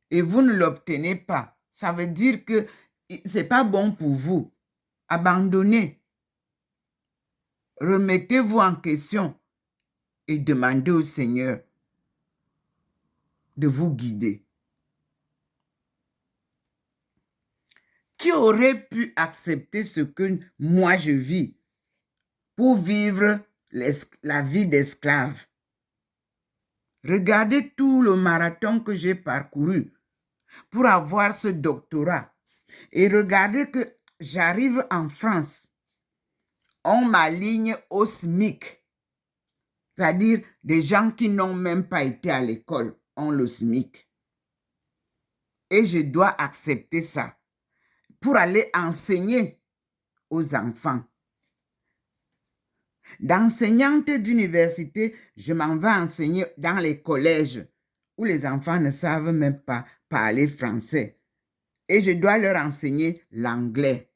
et vous ne l'obtenez pas, ça veut dire que ce n'est pas bon pour vous. Abandonnez. Remettez-vous en question et demandez au Seigneur de vous guider. Qui aurait pu accepter ce que moi je vis pour vivre la vie d'esclave? Regardez tout le marathon que j'ai parcouru pour avoir ce doctorat. Et regardez que j'arrive en France. On m'aligne au SMIC. C'est-à-dire des gens qui n'ont même pas été à l'école ont le SMIC. Et je dois accepter ça pour aller enseigner aux enfants. D'enseignante d'université, je m'en vais enseigner dans les collèges où les enfants ne savent même pas parler français. Et je dois leur enseigner l'anglais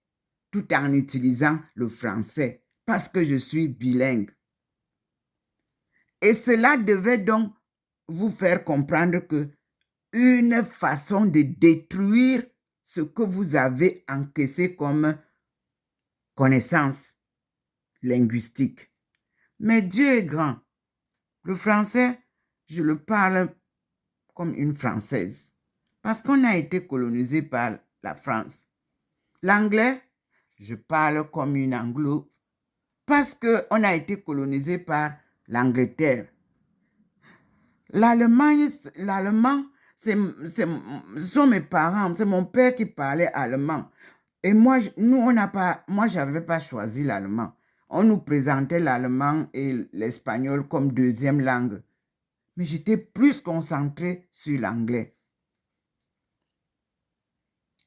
tout en utilisant le français parce que je suis bilingue. Et cela devait donc vous faire comprendre que une façon de détruire ce que vous avez encaissé comme connaissance linguistique. Mais Dieu est grand. Le français, je le parle comme une Française parce qu'on a été colonisé par la France. L'anglais, je parle comme une Anglo parce qu'on a été colonisé par l'Angleterre. L'allemand, ce sont mes parents, c'est mon père qui parlait allemand. Et moi, j'avais pas choisi l'allemand. On nous présentait l'allemand et l'espagnol comme deuxième langue. Mais j'étais plus concentrée sur l'anglais.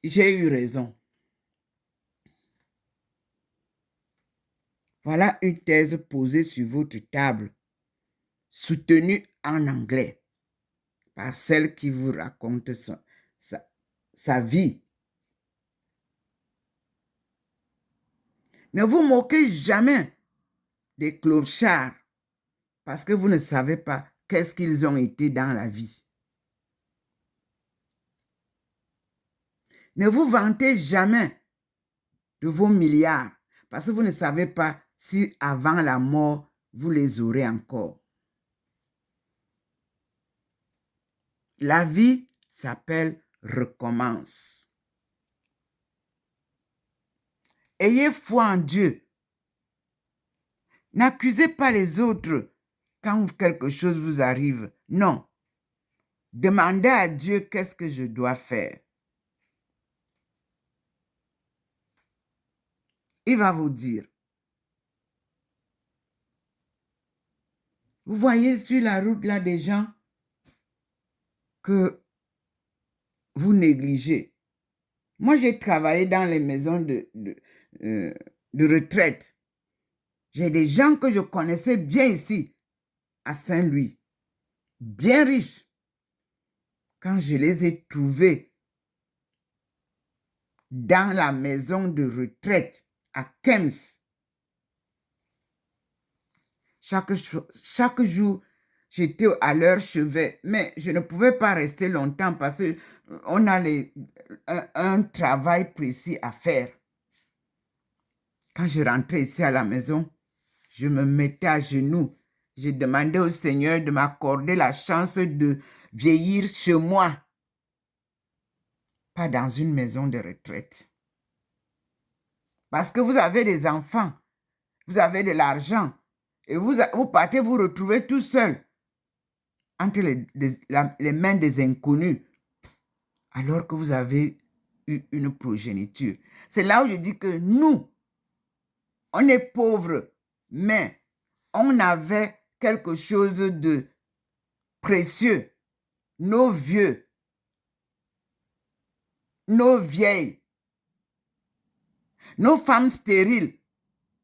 J'ai eu raison. Voilà une thèse posée sur votre table, soutenue en anglais par celle qui vous raconte sa vie. Ne vous moquez jamais des clochards parce que vous ne savez pas qu'est-ce qu'ils ont été dans la vie. Ne vous vantez jamais de vos milliards parce que vous ne savez pas si avant la mort, vous les aurez encore. La vie s'appelle recommence. Ayez foi en Dieu. N'accusez pas les autres quand quelque chose vous arrive. Non. Demandez à Dieu qu'est-ce que je dois faire. Il va vous dire. Vous voyez sur la route là des gens que vous négligez. Moi, j'ai travaillé dans les maisons de retraite. J'ai des gens que je connaissais bien ici, à Saint-Louis, bien riches. Quand je les ai trouvés dans la maison de retraite à Kems, chaque jour, j'étais à leur chevet, mais je ne pouvais pas rester longtemps parce qu'on a un travail précis à faire. Quand je rentrais ici à la maison, je me mettais à genoux. Je demandais au Seigneur de m'accorder la chance de vieillir chez moi, pas dans une maison de retraite. Parce que vous avez des enfants, vous avez de l'argent, et vous partez vous retrouver tout seul entre les mains des inconnus, alors que vous avez eu une progéniture. C'est là où je dis que nous, on est pauvres, mais on avait quelque chose de précieux. Nos vieux, nos vieilles, nos femmes stériles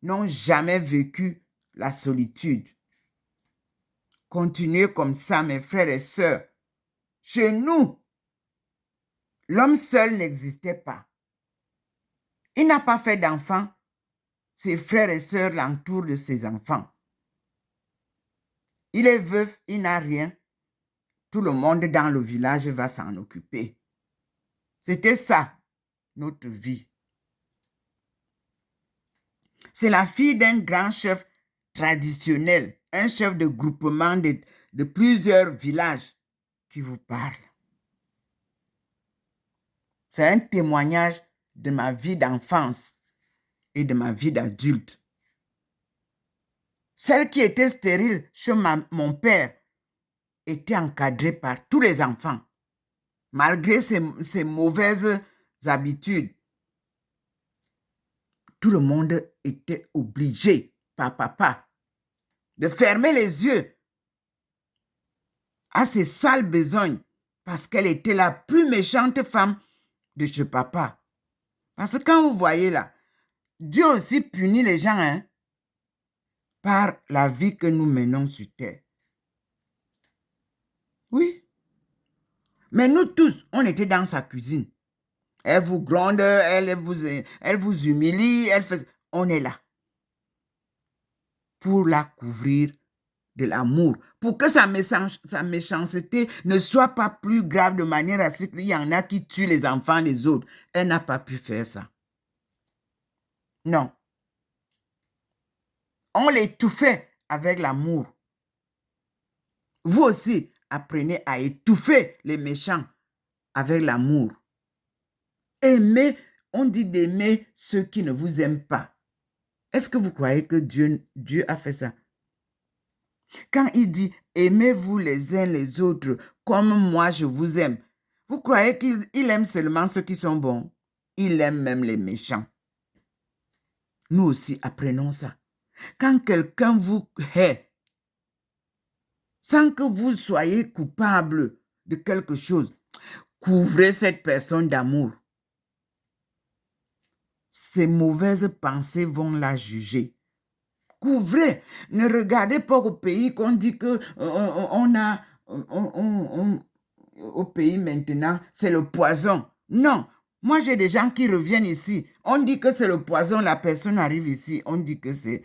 n'ont jamais vécu la solitude. Continuez comme ça, mes frères et sœurs. Chez nous, l'homme seul n'existait pas. Il n'a pas fait d'enfants. Ses frères et sœurs l'entourent de ses enfants. Il est veuf, il n'a rien. Tout le monde dans le village va s'en occuper. C'était ça, notre vie. C'est la fille d'un grand chef traditionnel, un chef de groupement de plusieurs villages qui vous parle. C'est un témoignage de ma vie d'enfance et de ma vie d'adulte. Celle qui était stérile chez mon père était encadrée par tous les enfants, malgré ses mauvaises habitudes. Tout le monde était obligé, par papa, de fermer les yeux à ses sales besognes parce qu'elle était la plus méchante femme de chez papa. Parce que quand vous voyez là, Dieu aussi punit les gens, hein. par la vie que nous menons sur terre. Oui. Mais nous tous, on était dans sa cuisine. Elle vous gronde, elle vous humilie, on est là pour la couvrir de l'amour, pour que sa méchanceté ne soit pas plus grave de manière à ce qu'il y en a qui tuent les enfants des autres. Elle n'a pas pu faire ça. Non. On l'étouffait avec l'amour. Vous aussi, apprenez à étouffer les méchants avec l'amour. Aimez, on dit d'aimer ceux qui ne vous aiment pas. Est-ce que vous croyez que Dieu a fait ça? Quand il dit « aimez-vous les uns les autres comme moi je vous aime », vous croyez qu'il aime seulement ceux qui sont bons? Il aime même les méchants. Nous aussi apprenons ça. Quand quelqu'un vous hait, sans que vous soyez coupable de quelque chose, couvrez cette personne d'amour. Ces mauvaises pensées vont la juger. Couvrez. Ne regardez pas au pays qu'on dit que au pays maintenant, c'est le poison. Non. Moi, j'ai des gens qui reviennent ici. On dit que c'est le poison, la personne arrive ici. On dit que c'est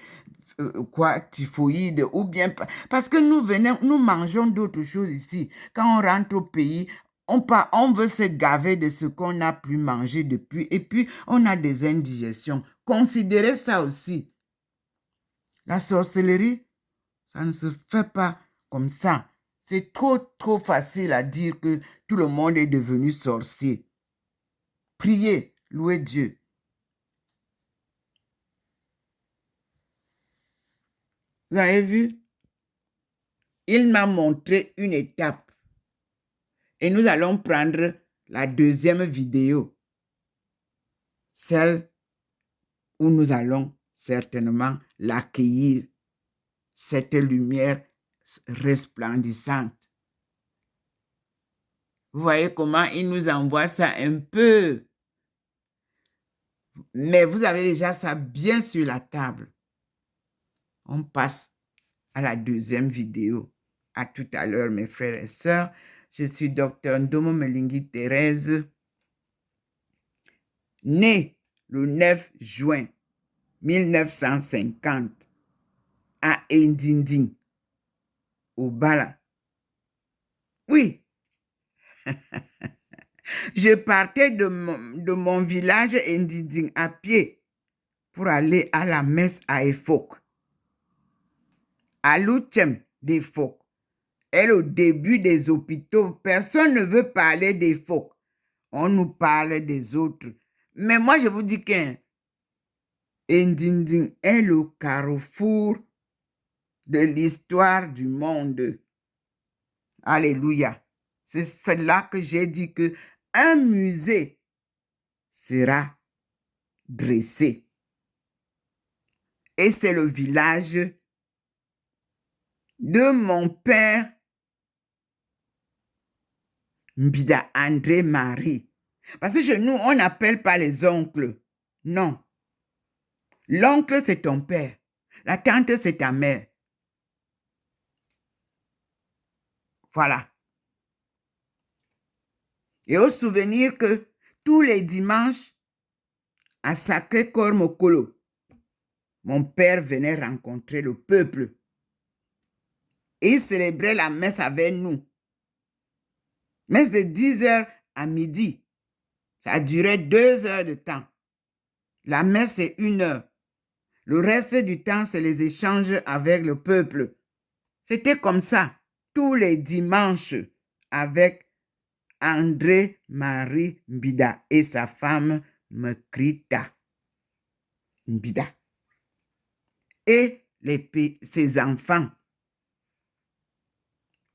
typhoïde ou bien... Parce que nous mangeons d'autres choses ici. Quand on rentre au pays, on veut se gaver de ce qu'on n'a plus mangé depuis. Et puis, on a des indigestions. Considérez ça aussi. La sorcellerie, ça ne se fait pas comme ça. C'est trop facile à dire que tout le monde est devenu sorcier. Priez, louez Dieu. Vous avez vu? Il m'a montré une étape. Et nous allons prendre la deuxième vidéo. Celle où nous allons certainement l'accueillir. Cette lumière resplendissante. Vous voyez comment il nous envoie ça un peu. Mais vous avez déjà ça bien sur la table. On passe à la deuxième vidéo. À tout à l'heure, mes frères et sœurs. Je suis Dr Ndomo Melingi Thérèse, née le 9 juin 1950 à Ndinding, au Bala. Oui. Je partais de mon village Ndinding à pied pour aller à la messe à Efok. À l'Ouchem d'Efok. Et au début des hôpitaux, personne ne veut parler d'Efok. On nous parle des autres. Mais moi, je vous dis que Ndinding est le carrefour de l'histoire du monde. Alléluia. C'est là que j'ai dit que un musée sera dressé. Et c'est le village de mon père Mbida André Marie. Parce que chez nous, on n'appelle pas les oncles. Non. L'oncle, c'est ton père. La tante, c'est ta mère. Voilà. Et au souvenir que tous les dimanches, à Sacré-Cœur Mokolo, mon père venait rencontrer le peuple. Et il célébrait la messe avec nous. Messe de 10h à midi. Ça durait 2 heures de temps. La messe, c'est 1 heure. Le reste du temps, c'est les échanges avec le peuple. C'était comme ça, tous les dimanches, avec André Marie Mbida et sa femme Mekrita Mbida. Et ses enfants.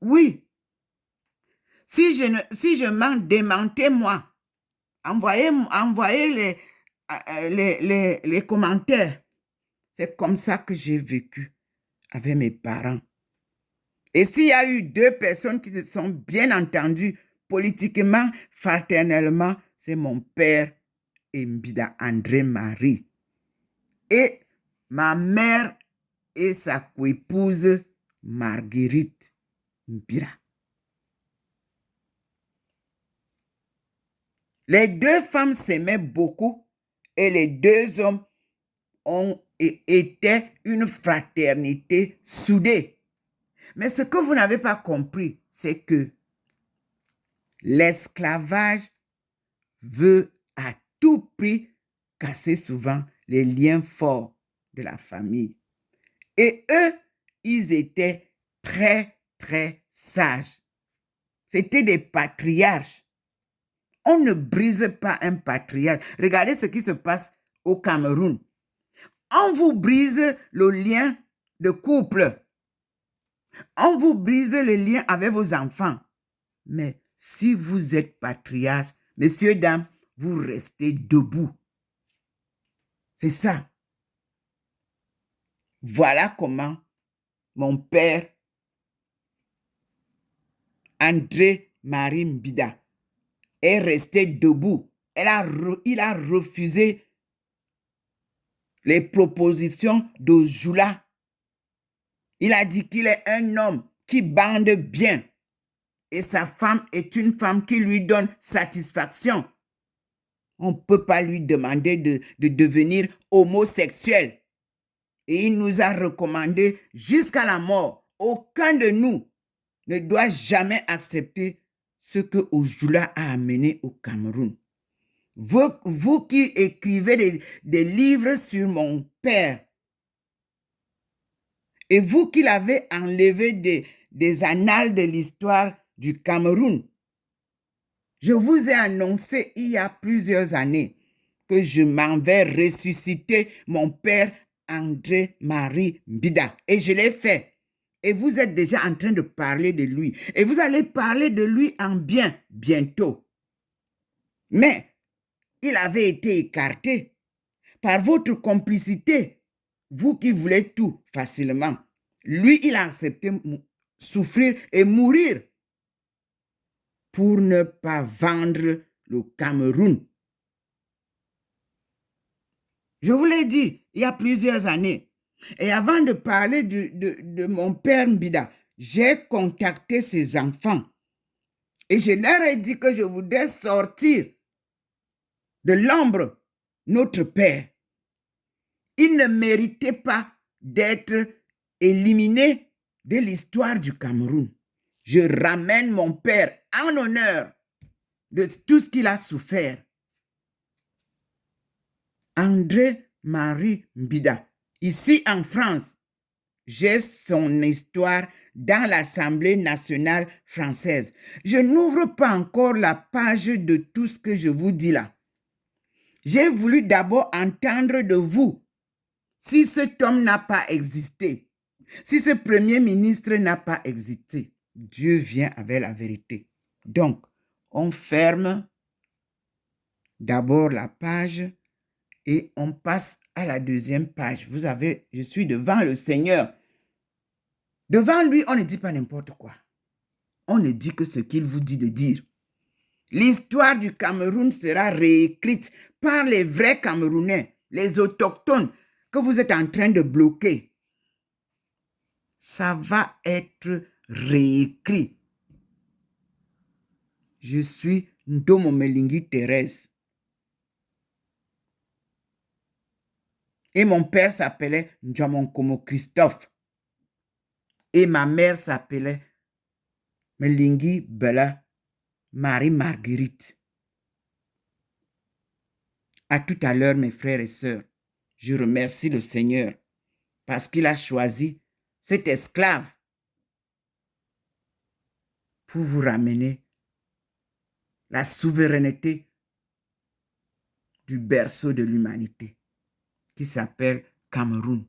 Oui. Si je m'en démentais, moi, envoyez les commentaires. C'est comme ça que j'ai vécu avec mes parents. Et s'il y a eu 2 personnes qui se sont bien entendues politiquement, fraternellement, c'est mon père et Mbida André Marie. Et ma mère et sa coépouse Marguerite Mbira. Les deux femmes s'aimaient beaucoup et les deux hommes étaient une fraternité soudée. Mais ce que vous n'avez pas compris, c'est que l'esclavage veut à tout prix casser souvent les liens forts de la famille. Et eux, ils étaient très, très sages. C'était des patriarches. On ne brise pas un patriarche. Regardez ce qui se passe au Cameroun. On vous brise le lien de couple. On vous brise le lien avec vos enfants. Mais si vous êtes patriarche, messieurs, dames, vous restez debout. C'est ça. Voilà comment mon père, André-Marie Mbida, est resté debout. Il a refusé les propositions d'Ojula. Il a dit qu'il est un homme qui bande bien. Et sa femme est une femme qui lui donne satisfaction. On ne peut pas lui demander de devenir homosexuel. Et il nous a recommandé jusqu'à la mort. Aucun de nous ne doit jamais accepter ce que Ojula a amené au Cameroun. Vous qui écrivez des livres sur mon père, et vous qui l'avez enlevé des annales de l'histoire du Cameroun, je vous ai annoncé il y a plusieurs années que je m'en vais ressusciter mon père André-Marie Mbida. Et je l'ai fait. Et vous êtes déjà en train de parler de lui. Et vous allez parler de lui en bien bientôt. Mais il avait été écarté par votre complicité. Vous qui voulez tout facilement. Lui, il a accepté souffrir et mourir pour ne pas vendre le Cameroun. Je vous l'ai dit il y a plusieurs années. Et avant de parler de mon père Mbida, j'ai contacté ses enfants. Et je leur ai dit que je voudrais sortir de l'ombre notre père. Il ne méritait pas d'être éliminé de l'histoire du Cameroun. Je ramène mon père en honneur de tout ce qu'il a souffert. André-Marie Mbida, ici en France, j'ai son histoire dans l'Assemblée nationale française. Je n'ouvre pas encore la page de tout ce que je vous dis là. J'ai voulu d'abord entendre de vous si cet homme n'a pas existé, si ce premier ministre n'a pas existé. Dieu vient avec la vérité. Donc, on ferme d'abord la page et on passe à la deuxième page. Vous savez, je suis devant le Seigneur. Devant lui, on ne dit pas n'importe quoi. On ne dit que ce qu'il vous dit de dire. L'histoire du Cameroun sera réécrite par les vrais Camerounais, les autochtones que vous êtes en train de bloquer. Ça va être réécrit. Je suis Ndomo Melingi Thérèse. Et mon père s'appelait Ndjamonkomo Christophe. Et ma mère s'appelait Melingi Bella Marie-Marguerite. À tout à l'heure, mes frères et sœurs. Je remercie le Seigneur parce qu'il a choisi cet esclave pour vous ramener la souveraineté du berceau de l'humanité qui s'appelle Cameroun.